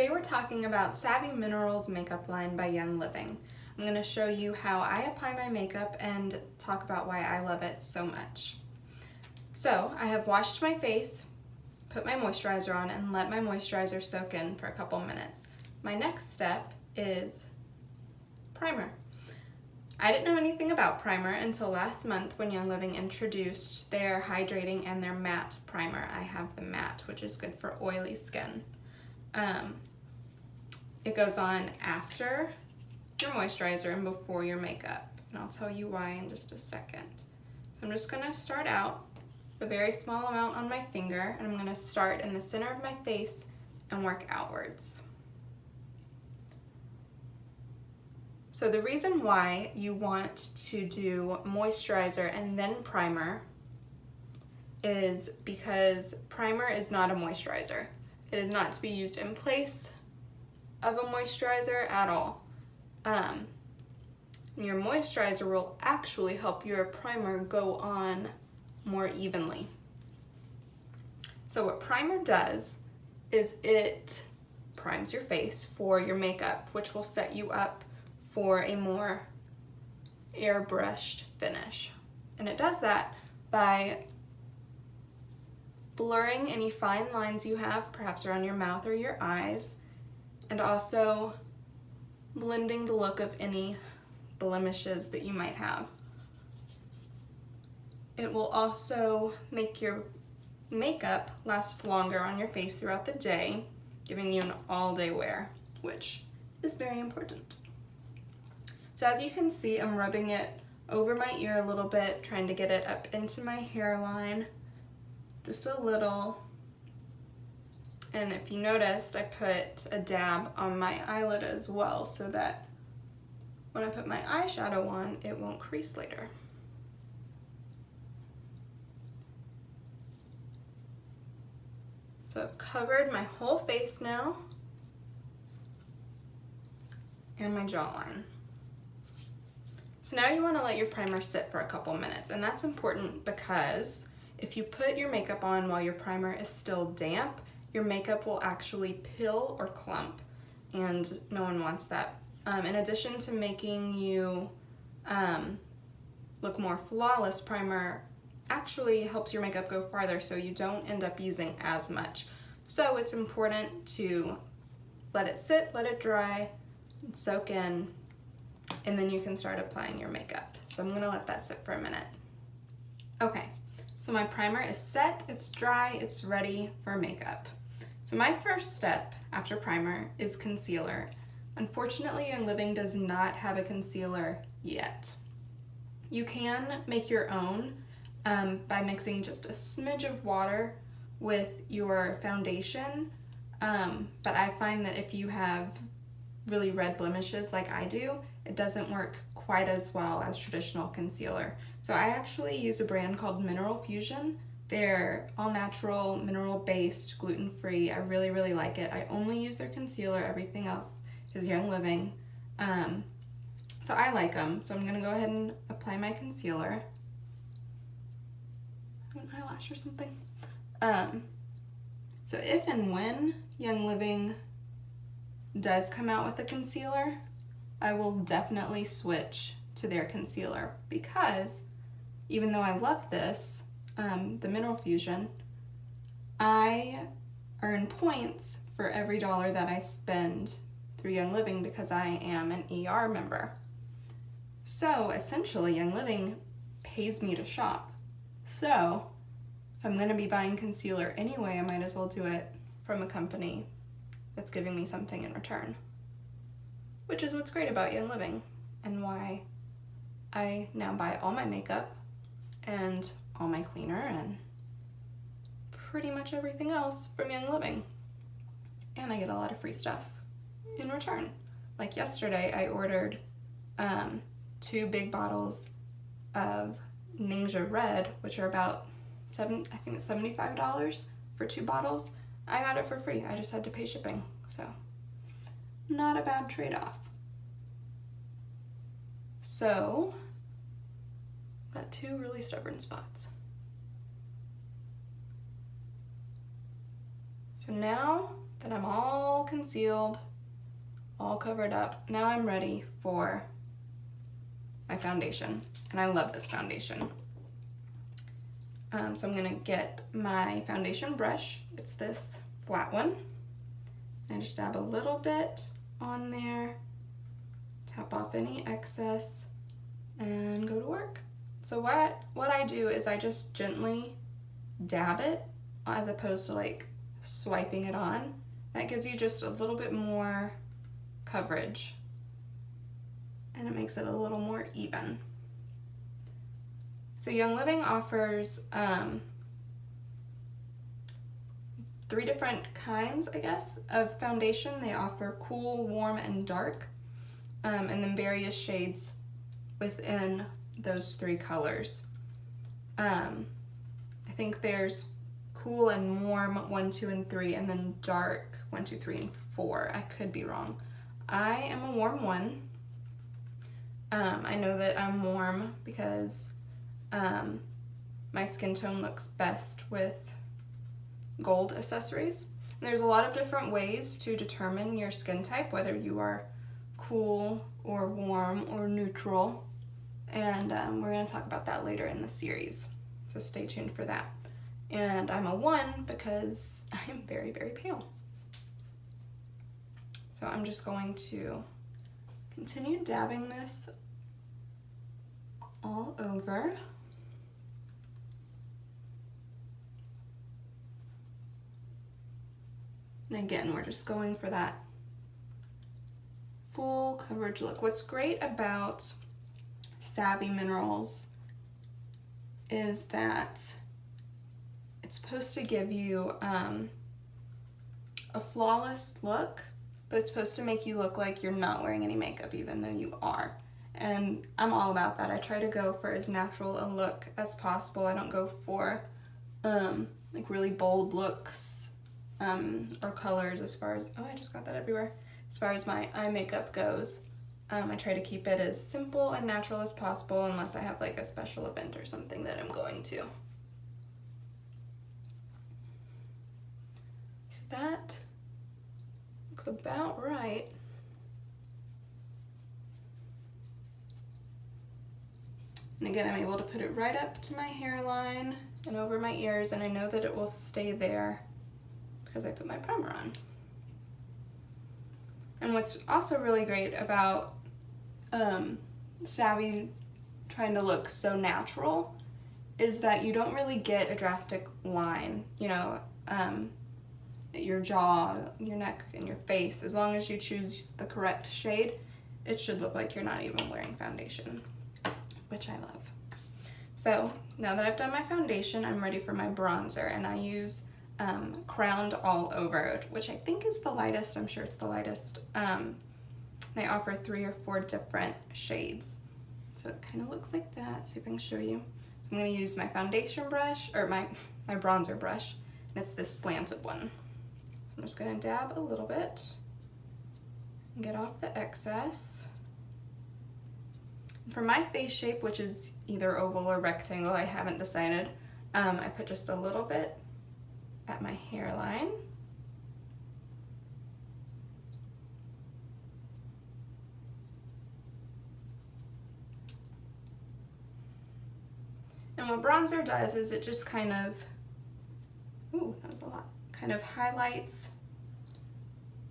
Today we're talking about Savvy Minerals makeup line by Young Living. I'm going to show you how I apply my makeup and talk about why I love it so much. So I have washed my face, put my moisturizer on, and let my moisturizer soak in for a couple minutes. My next step is primer. I didn't know anything about primer until last month when Young Living introduced their hydrating and their matte primer. I have the matte, which is good for oily skin. It goes on after your moisturizer and before your makeup, and I'll tell you why in just a second. I'm just going to start out a very small amount on my finger, and I'm going to start in the center of my face and work outwards. So the reason why you want to do moisturizer and then primer is because primer is not a moisturizer. It is not to be used in place of a moisturizer at all. Your moisturizer will actually help your primer go on more evenly. So what primer does is it primes your face for your makeup, which will set you up for a more airbrushed finish. And it does that by blurring any fine lines you have, perhaps around your mouth or your eyes, and also blending the look of any blemishes that you might have. It will also make your makeup last longer on your face throughout the day, giving you an all-day wear, which is very important. So as you can see, I'm rubbing it over my ear a little bit, trying to get it up into my hairline, just a little. And if you noticed, I put a dab on my eyelid as well, so that when I put my eyeshadow on, it won't crease later. So I've covered my whole face now and my jawline. So now you want to let your primer sit for a couple minutes, and that's important because if you put your makeup on while your primer is still damp, your makeup will actually pill or clump, and no one wants that. In addition to making you look more flawless, primer actually helps your makeup go farther, so you don't end up using as much. So it's important to let it sit, let it dry, and soak in, and then you can start applying your makeup. So I'm gonna let that sit for a minute. Okay, so my primer is set, it's dry, it's ready for makeup. So my first step after primer is concealer. Unfortunately, Young Living does not have a concealer yet. You can make your own by mixing just a smidge of water with your foundation, but I find that if you have really red blemishes like I do, it doesn't work quite as well as traditional concealer. So I actually use a brand called Mineral Fusion. They're all natural, mineral based, gluten-free. I really, really like it. I only use their concealer. Everything else is Young Living. So I like them. So I'm gonna go ahead and apply my concealer. I have an eyelash or something. So if and when Young Living does come out with a concealer, I will definitely switch to their concealer, because even though I love this, the Mineral Fusion, I earn points for every $1 that I spend through Young Living because I am an ER member. So essentially, Young Living pays me to shop. So if I'm gonna be buying concealer anyway, I might as well do it from a company that's giving me something in return, which is what's great about Young Living and why I now buy all my makeup and all my cleaner and pretty much everything else from Young Living. And I get a lot of free stuff in return. Like yesterday, I ordered 2 big bottles of Ningxia Red, which are about $75 for 2 bottles. I got it for free. I just had to pay shipping, so not a bad trade-off. So, got 2 really stubborn spots. So now that I'm all concealed, all covered up, now I'm ready for my foundation. And I love this foundation. So I'm gonna get my foundation brush. It's this flat one. I just dab a little bit on there, tap off any excess, and go to work. So what I do is I just gently dab it as opposed to like swiping it on. That gives you just a little bit more coverage and it makes it a little more even. So Young Living offers 3 different kinds, I guess, of foundation. They offer cool, warm, and dark, and then various shades within those 3 colors. I think there's cool and warm 1, 2, and 3, and then dark 1, 2, 3, and 4. I could be wrong. I am a warm 1. I know that I'm warm because my skin tone looks best with gold accessories. And there's a lot of different ways to determine your skin type, whether you are cool or warm or neutral. And we're going to talk about that later in the series. So stay tuned for that. And I'm a 1 because I am very, very pale. So I'm just going to continue dabbing this all over. And again, we're just going for that full coverage look. What's great about Savvy Minerals is that it's supposed to give you a flawless look, but it's supposed to make you look like you're not wearing any makeup even though you are. And I'm all about that. I try to go for as natural a look as possible. I don't go for like really bold looks or colors as far as, oh, I just got that everywhere. As far as my eye makeup goes, I try to keep it as simple and natural as possible unless I have like a special event or something that I'm going to. So that looks about right. And again, I'm able to put it right up to my hairline and over my ears, and I know that it will stay there because I put my primer on. And what's also really great about Savvy trying to look so natural is that you don't really get a drastic line, you know, your jaw, your neck, and your face. As long as you choose the correct shade, it should look like you're not even wearing foundation, which I love. So now that I've done my foundation, I'm ready for my bronzer, and I use Crowned All Over, which I think is the lightest. I'm sure it's the lightest. They offer 3 or 4 different shades. So it kind of looks like that. See if I can show you. I'm going to use my foundation brush, or my bronzer brush, and it's this slanted one. I'm just going to dab a little bit and get off the excess. For my face shape, which is either oval or rectangle, I haven't decided, I put just a little bit at my hairline. And what bronzer does is it just kind of, ooh, that was a lot, kind of highlights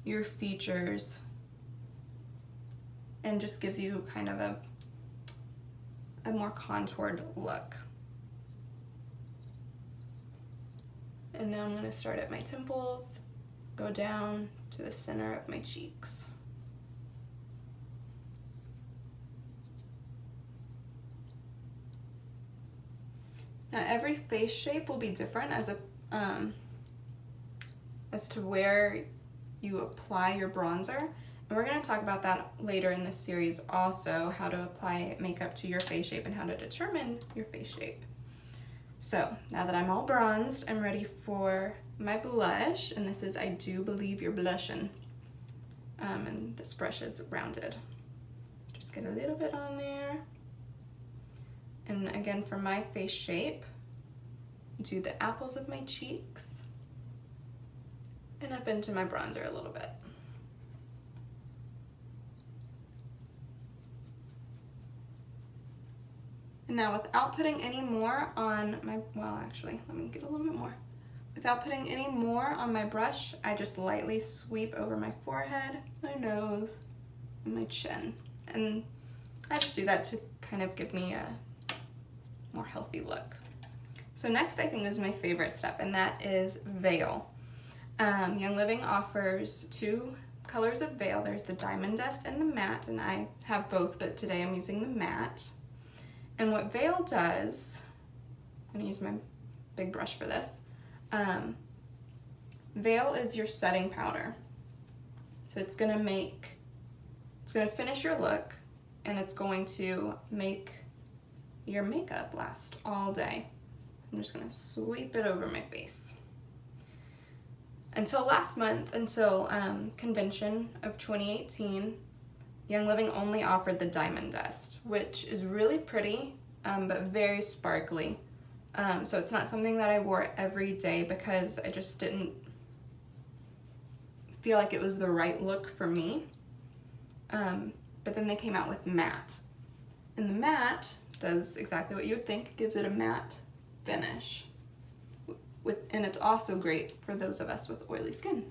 your features and just gives you kind of a more contoured look. And now I'm going to start at my temples, go down to the center of my cheeks. Now every face shape will be different as to where you apply your bronzer. And we're going to talk about that later in this series also, how to apply makeup to your face shape and how to determine your face shape. So now that I'm all bronzed, I'm ready for my blush, and this is I Do Believe You're Blushing. And this brush is rounded. Just get a little bit on there. And again, for my face shape, do the apples of my cheeks. and up into my bronzer a little bit. And now without putting any more on my, well actually, let me get a little bit more. Without putting any more on my brush, I just lightly sweep over my forehead, my nose, and my chin. And I just do that to kind of give me a more healthy look. So next I think is my favorite step, and that is veil. Young Living offers two colors of veil. There's the Diamond Dust and the matte, and I have both, but today I'm using the matte. And what veil does, I'm gonna use my big brush for this. Veil is your setting powder. So it's gonna finish your look, and it's going to make your makeup last all day. I'm just gonna sweep it over my face. Until last month, until convention of 2018, Young Living only offered the Diamond Dust, which is really pretty, but very sparkly. So it's not something that I wore every day because I just didn't feel like it was the right look for me. But then they came out with matte. And the matte does exactly what you would think, gives it a matte finish. And it's also great for those of us with oily skin.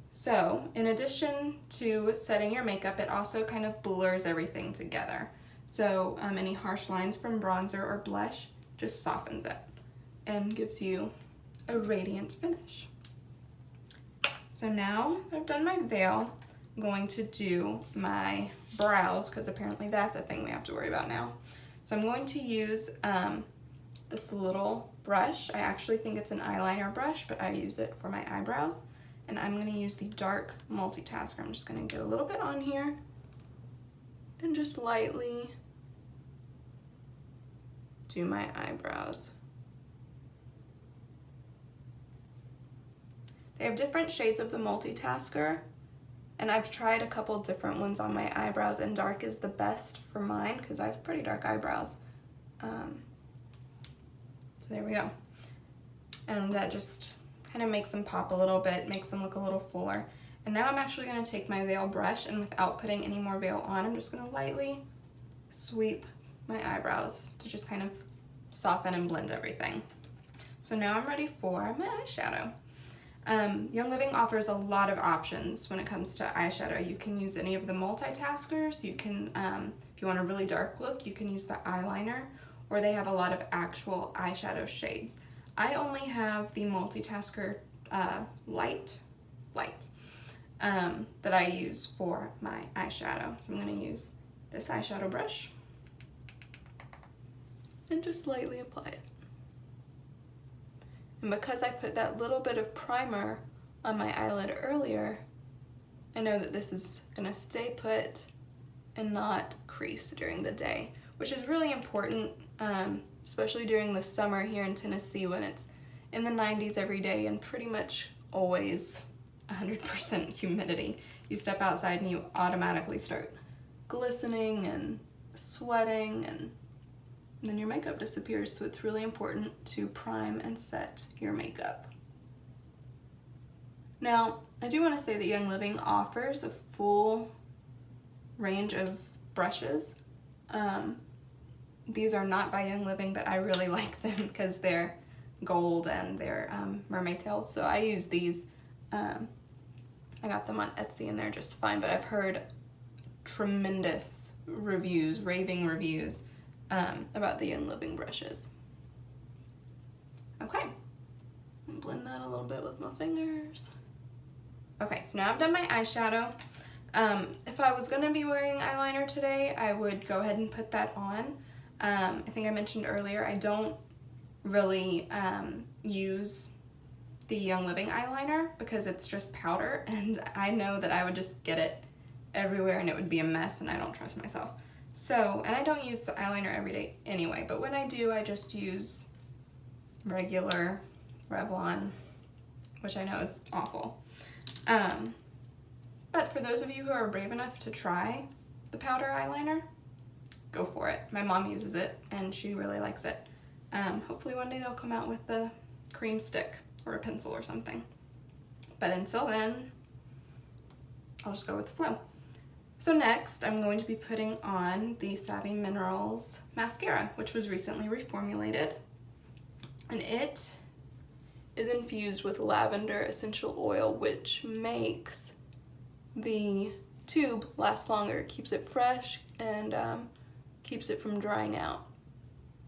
So, in addition to setting your makeup, it also kind of blurs everything together. So, any harsh lines from bronzer or blush just softens it and gives you a radiant finish. So now that I've done my veil, I'm going to do my brows, because apparently that's a thing we have to worry about now. So I'm going to use this little brush. I actually think it's an eyeliner brush, but I use it for my eyebrows. And I'm going to use the Dark Multitasker. I'm just going to get a little bit on here and just lightly do my eyebrows. They have different shades of the Multitasker, and I've tried a couple different ones on my eyebrows, and dark is the best for mine because I have pretty dark eyebrows. So there we go. And that just kind of makes them pop a little bit, makes them look a little fuller. And now I'm actually going to take my veil brush, and without putting any more veil on, I'm just going to lightly sweep my eyebrows to just kind of soften and blend everything. So now I'm ready for my eyeshadow. Young Living offers a lot of options when it comes to eyeshadow. You can use any of the multitaskers. You can, if you want a really dark look, you can use the eyeliner, or they have a lot of actual eyeshadow shades. I only have the Multitasker light that I use for my eyeshadow. So I'm going to use this eyeshadow brush and just lightly apply it. And because I put that little bit of primer on my eyelid earlier, I know that this is gonna stay put and not crease during the day, which is really important, especially during the summer here in Tennessee when it's in the 90s every day and pretty much always 100% humidity. You step outside and you automatically start glistening and sweating, and then your makeup disappears. So it's really important to prime and set your makeup. Now, I do want to say that Young Living offers a full range of brushes. These are not by Young Living, but I really like them because they're gold and they're mermaid tails. So I use these. I got them on Etsy and they're just fine, but I've heard tremendous reviews, raving reviews, about the Young Living brushes. Okay, blend that a little bit with my fingers. Okay, so now I've done my eyeshadow. If I was gonna be wearing eyeliner today, I would go ahead and put that on. I think I mentioned earlier, I don't really use the Young Living eyeliner because it's just powder, and I know that I would just get it everywhere and it would be a mess, and I don't trust myself. So, and I don't use eyeliner every day anyway, but when I do, I just use regular Revlon, which I know is awful. But for those of you who are brave enough to try the powder eyeliner, go for it. My mom uses it and she really likes it. Hopefully one day they'll come out with the cream stick or a pencil or something. But until then, I'll just go with the flow. So next, I'm going to be putting on the Savvy Minerals mascara, which was recently reformulated. And it is infused with lavender essential oil, which makes the tube last longer. It keeps it fresh and keeps it from drying out.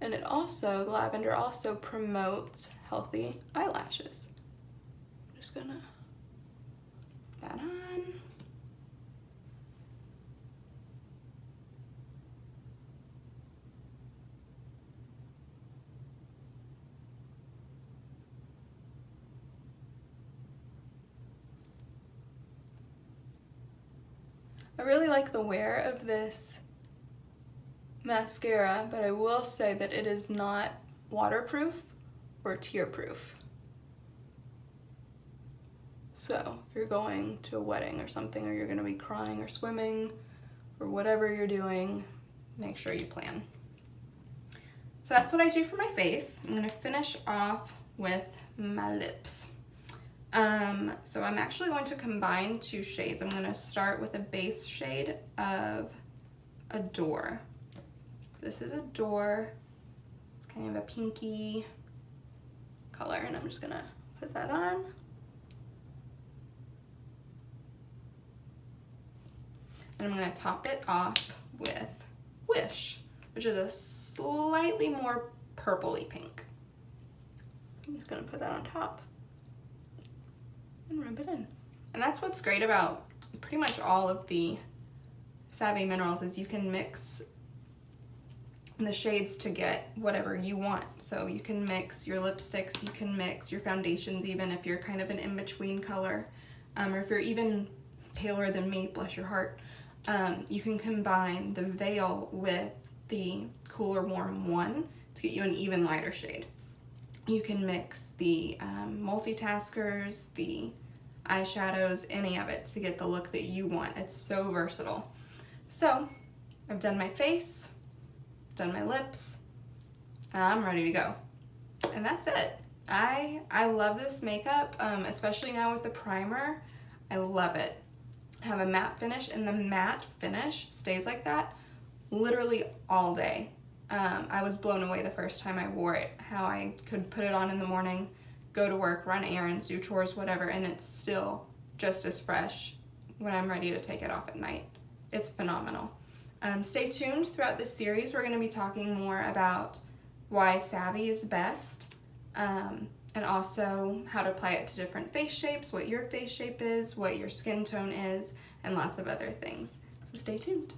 And it also, the lavender also promotes healthy eyelashes. I'm just gonna put that on. I really like the wear of this mascara, but I will say that it is not waterproof or tear-proof. So if you're going to a wedding or something, or you're going to be crying or swimming or whatever you're doing, make sure you plan. So that's what I do for my face. I'm going to finish off with my lips. So I'm actually going to combine two shades. I'm going to start with a base shade of Adore. This is Adore. It's kind of a pinky color, and I'm just going to put that on. And I'm going to top it off with Wish, which is a slightly more purpley pink. I'm just going to put that on top and rub it in. And that's what's great about pretty much all of the Savvy Minerals, is you can mix the shades to get whatever you want. So you can mix your lipsticks, you can mix your foundations, even if you're kind of an in-between color, or if you're even paler than me, bless your heart. You can combine the Veil with the Cooler Warm 1 to get you an even lighter shade. You can mix the multitaskers, the eyeshadows, any of it to get the look that you want. It's so versatile. So I've done my face, done my lips, I'm ready to go. And that's it. I love this makeup, especially now with the primer. I love it. I have a matte finish, and the matte finish stays like that literally all day. I was blown away the first time I wore it, how I could put it on in the morning, go to work, run errands, do chores, whatever, and it's still just as fresh when I'm ready to take it off at night. It's phenomenal. Stay tuned throughout this series. We're going to be talking more about why Savvy is best, and also how to apply it to different face shapes, what your face shape is, what your skin tone is, and lots of other things. So stay tuned.